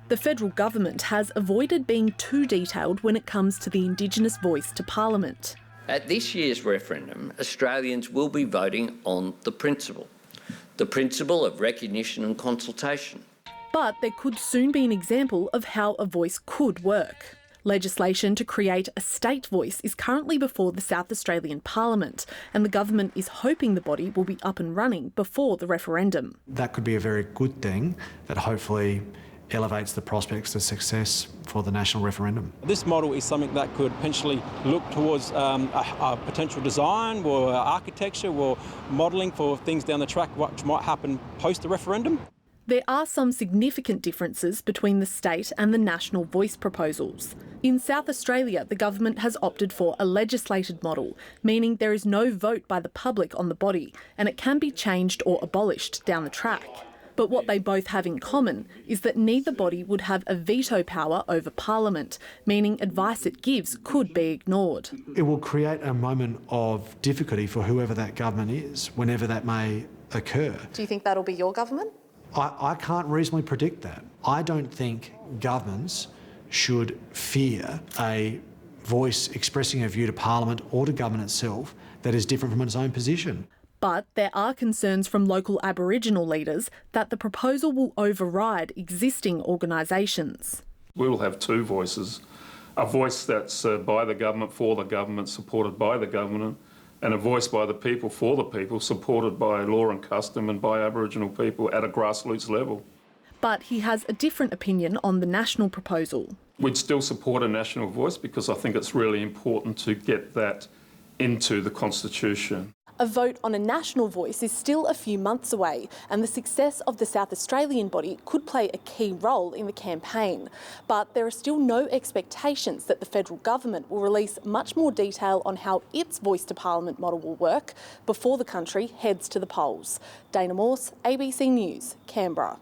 The federal government has avoided being too detailed when it comes to the Indigenous voice to Parliament. At this year's referendum, Australians will be voting on the principle of recognition and consultation. But there could soon be an example of how a voice could work. Legislation to create a state voice is currently before the South Australian Parliament, and the government is hoping the body will be up and running before the referendum. That could be a very good thing that hopefully elevates the prospects of success for the national referendum. This model is something that could potentially look towards a potential design or architecture or modelling for things down the track which might happen post the referendum. There are some significant differences between the state and the national voice proposals. In South Australia, the government has opted for a legislated model, meaning there is no vote by the public on the body, and it can be changed or abolished down the track. But what they both have in common is that neither body would have a veto power over Parliament, meaning advice it gives could be ignored. It will create a moment of difficulty for whoever that government is, whenever that may occur. Do you think that'll be your government? I can't reasonably predict that. I don't think governments should fear a voice expressing a view to Parliament or to government itself that is different from its own position. But there are concerns from local Aboriginal leaders that the proposal will override existing organisations. We will have two voices, a voice that's by the government, for the government, supported by the government, and a voice by the people, for the people, supported by law and custom and by Aboriginal people at a grassroots level. But he has a different opinion on the national proposal. We'd still support a national voice because I think it's really important to get that into the Constitution. A vote on a national voice is still a few months away, and the success of the South Australian body could play a key role in the campaign. But there are still no expectations that the federal government will release much more detail on how its voice to Parliament model will work before the country heads to the polls. Dana Morse, ABC News, Canberra.